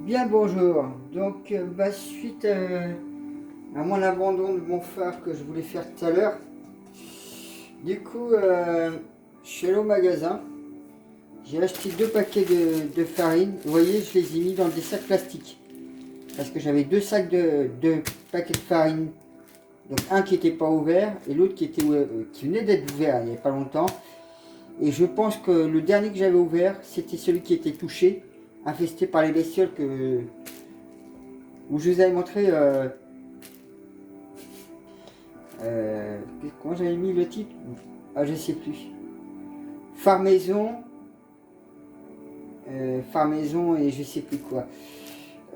Bien bonjour. Donc suite à mon abandon de mon phare que je voulais faire tout à l'heure, du coup je suis allé au magasin, j'ai acheté 2 paquets de farine. Vous voyez, je les ai mis dans des sacs plastiques parce que j'avais 2 sacs de paquets de farine. Donc un qui n'était pas ouvert et l'autre qui venait d'être ouvert il n'y a pas longtemps. Et je pense que le dernier que j'avais ouvert, c'était celui qui était touché, infesté par les bestioles où je vous avais montré. Comment j'avais mis le titre? Ah, je sais plus. Farmaison. Farmaison et je sais plus quoi.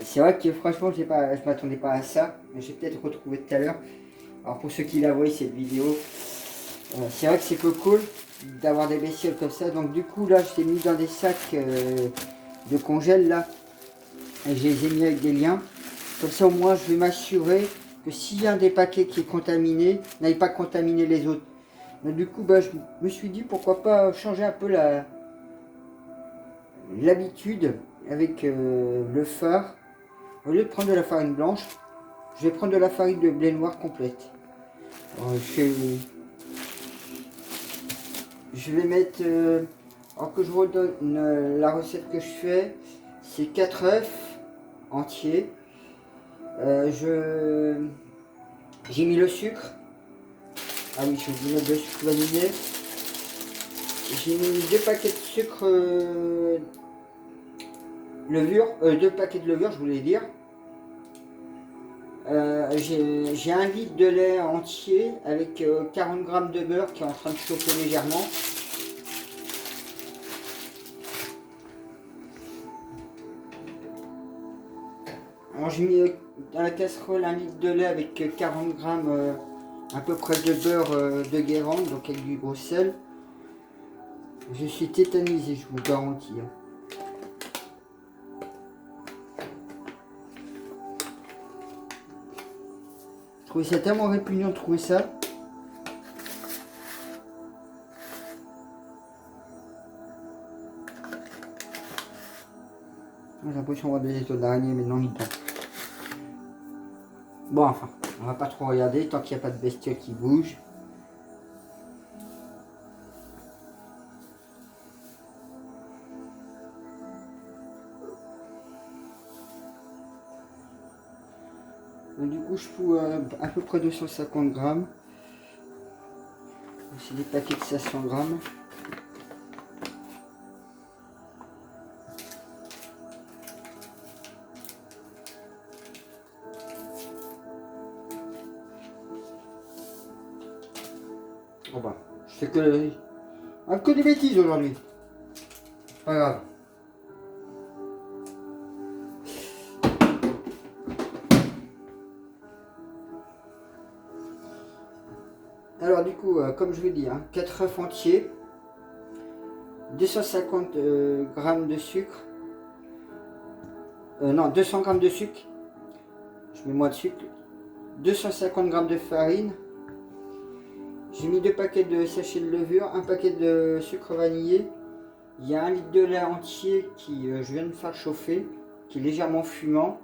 C'est vrai que franchement, je m'attendais pas à ça. Mais j'ai peut-être retrouvé tout à l'heure. Alors pour ceux qui la voient cette vidéo, c'est vrai que c'est peu cool d'avoir des bestioles comme ça. Donc du coup là, je l'ai mis dans des sacs de congèle là. Et je les ai mis avec des liens. Comme ça au moins, je vais m'assurer que s'il y a un des paquets qui est contaminé, n'aille pas contaminer les autres. Mais du coup, je me suis dit pourquoi pas changer un peu l'habitude avec le phare. Au lieu de prendre de la farine blanche, je vais prendre de la farine de blé noir complète. Alors, je vais mettre, alors que je vous redonne la recette que je fais, c'est 4 œufs entiers. J'ai mis le sucre. Ah oui, je vais vous mettre le sucre vanillé. J'ai mis 2 paquets de sucre levure, 2 paquets de levure, je voulais dire. J'ai 1 litre de lait entier avec 40 grammes de beurre qui est en train de chauffer légèrement. Alors j'ai mis dans la casserole 1 litre de lait avec 40 grammes à peu près de beurre de Guérande, donc avec du gros sel. Je suis tétanisé, je vous garantis. Je trouvais ça tellement répugnant de trouver ça. J'ai l'impression d'avoir des étoiles d'araignée maintenant mi-temps. Bon, enfin, on va pas trop regarder tant qu'il n'y a pas de bestiole qui bouge. Donc, du coup, je fous à peu près 250 grammes. C'est des paquets de 500 grammes. Bon je fais que des bêtises aujourd'hui. Pas grave. Alors du coup, comme je vous dis, 4 œufs entiers, 250 grammes de sucre, non 200 grammes de sucre, je mets moins de sucre, 250 grammes de farine, j'ai mis 2 paquets de sachets de levure, 1 paquet de sucre vanillé, il y a 1 litre de lait entier qui je viens de faire chauffer, qui est légèrement fumant,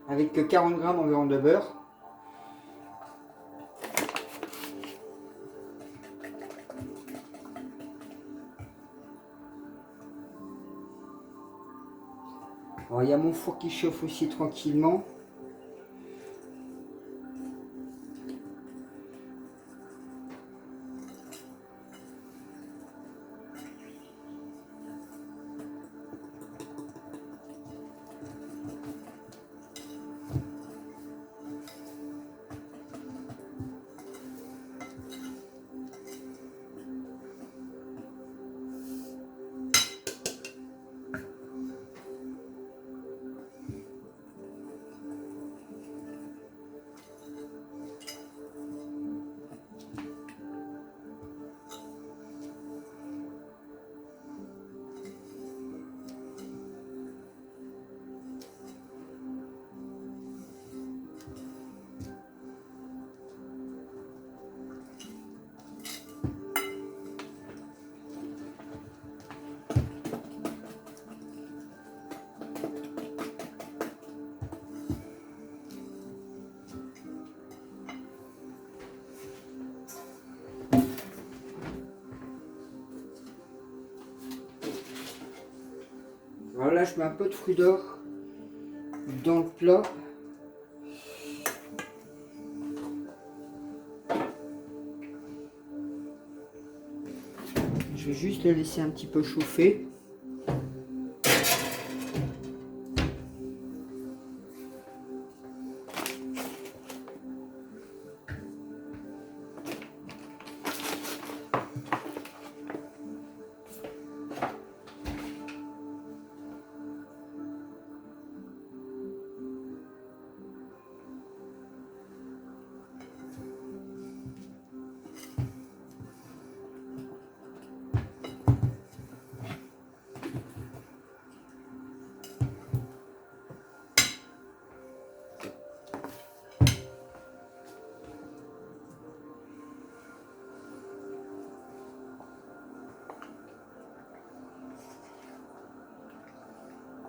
avec 40 grammes environ de beurre. Alors il y a mon four qui chauffe aussi tranquillement. Alors là, je mets un peu de fruits d'or dans le plat. Je vais juste les laisser un petit peu chauffer.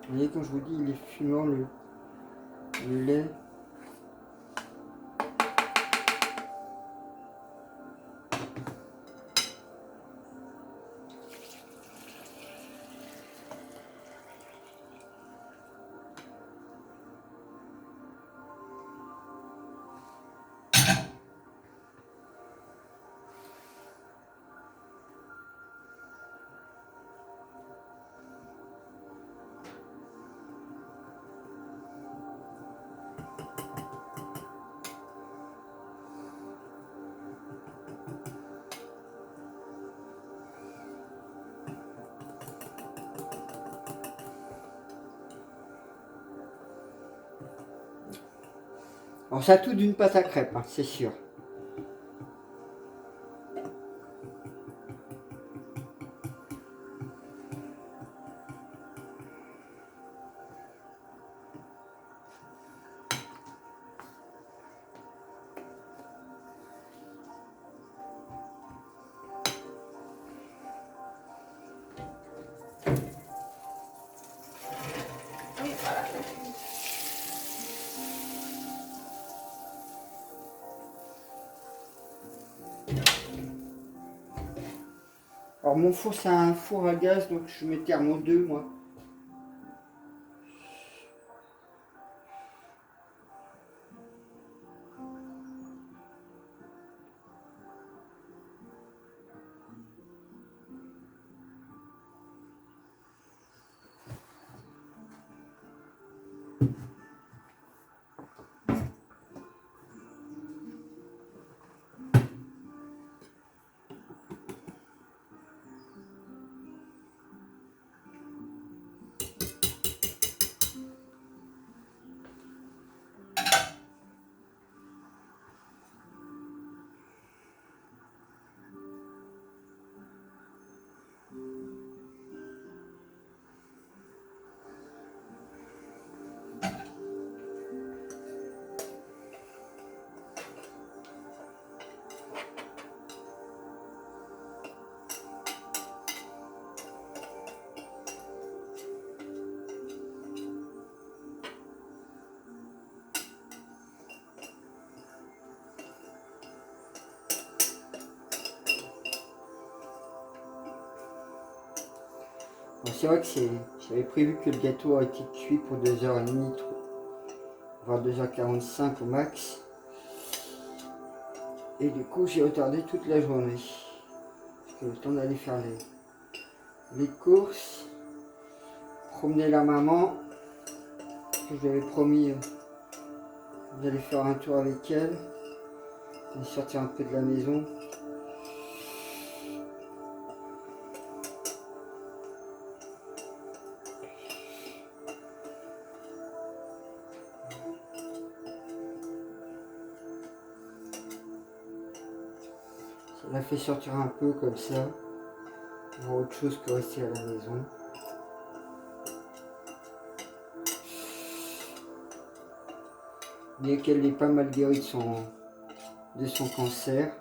Vous voyez, comme je vous dis, il est fumant le lait. Alors ça tout d'une pâte à crêpes, hein, c'est sûr. Alors mon four c'est un four à gaz, donc je mets thermo 2 moi. C'est vrai que j'avais prévu que le gâteau a été cuit pour 2h30, voire 2h45 au max. Et du coup j'ai retardé toute la journée. Parce que le temps d'aller faire les courses, promener la maman, que je lui avais promis d'aller faire un tour avec elle, de sortir un peu de la maison. Ça l'a fait sortir un peu comme ça, voir autre chose que rester à la maison. Bien qu'elle n'ait pas mal guéri de son cancer.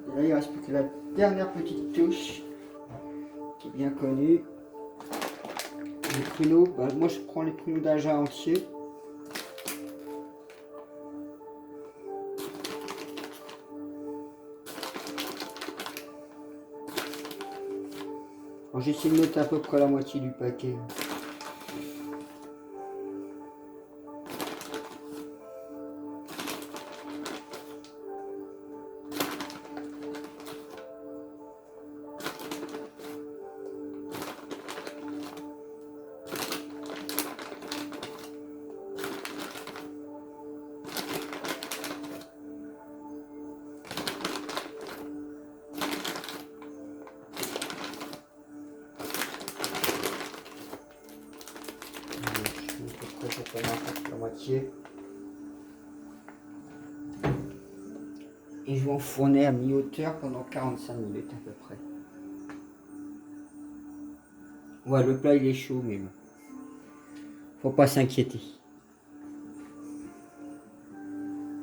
Et là, il ne reste plus que la dernière petite touche qui est bien connue. Les pruneaux, bah, moi je prends les pruneaux d'Agen entiers. J'essaie de mettre à peu près la moitié du paquet. La moitié. Et je vais enfourner à mi-hauteur pendant 45 minutes à peu près. Ouais, le plat il est chaud, mais faut pas s'inquiéter.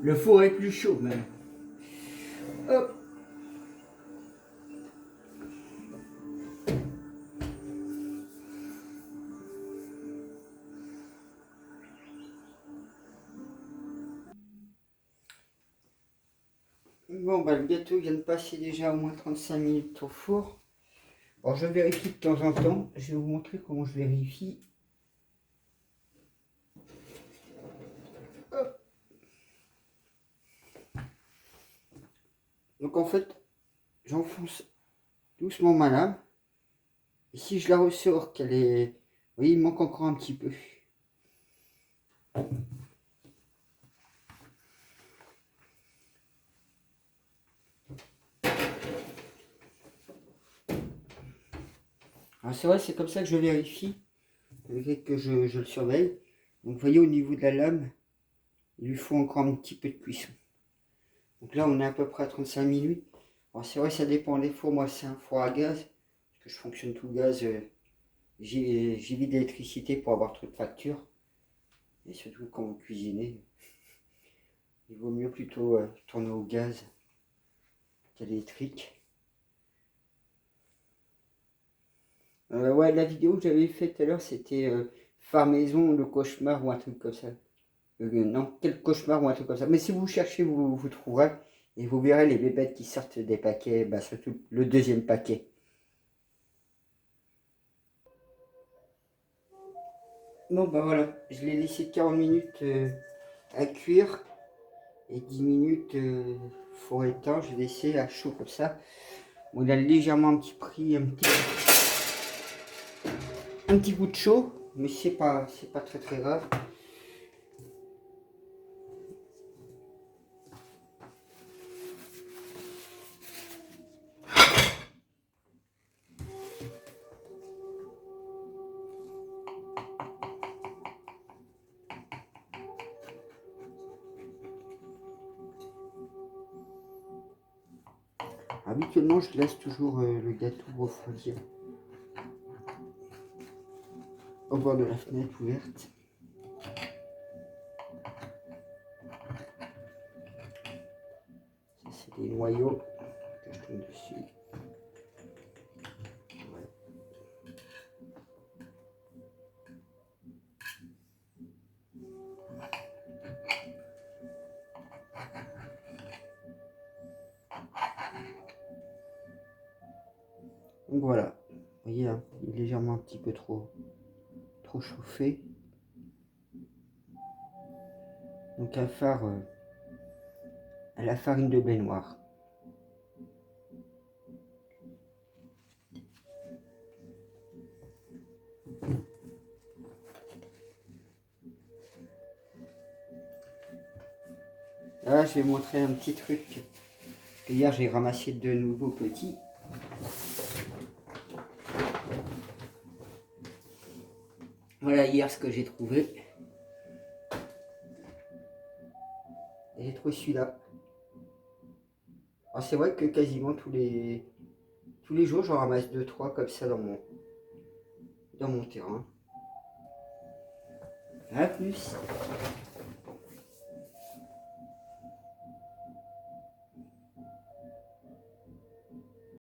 Le four est plus chaud même. Hop. Bon, bah, le gâteau vient de passer déjà au moins 35 minutes au four. Bon, je vérifie de temps en temps. Je vais vous montrer comment je vérifie. Hop. Donc en fait, j'enfonce doucement ma lame. Et si je la ressors, qu'elle est... Vous voyez, il manque encore un petit peu. Alors c'est vrai, c'est comme ça que je vérifie, que je le surveille. Donc vous voyez, au niveau de la lame, il lui faut encore un petit peu de cuisson. Donc là, on est à peu près à 35 minutes. Alors c'est vrai, ça dépend des fours. Moi, c'est un four à gaz, parce que je fonctionne tout gaz. J'évite l'électricité pour avoir trop de factures. Et surtout quand vous cuisinez, il vaut mieux plutôt tourner au gaz qu'à l'électrique. Ouais, la vidéo que j'avais faite tout à l'heure, c'était Farmaison, le cauchemar ou un truc comme ça. Non, quel cauchemar ou un truc comme ça. Mais si vous cherchez, vous trouverez. Et vous verrez les bébêtes qui sortent des paquets, bah, surtout le deuxième paquet. Bon, bah voilà, je l'ai laissé 40 minutes à cuire. Et 10 minutes four éteint, je l'ai laissé à chaud comme ça. Bon, il a légèrement un petit goût de chaud, mais c'est pas très très grave. Habituellement, je laisse toujours le gâteau refroidir au bord de la fenêtre ouverte. Ça, c'est des noyaux que je tourne dessus. Ouais. Donc voilà, vous voyez, hein, il est légèrement un petit peu trop chauffé. Donc un phare à la farine de blé noir. Là, je vais montrer un petit truc. Hier, j'ai ramassé de nouveaux petits. Voilà hier ce que j'ai trouvé. J'ai trouvé celui-là. Alors c'est vrai que quasiment tous les jours, j'en ramasse 2-3 comme ça dans mon terrain. A plus.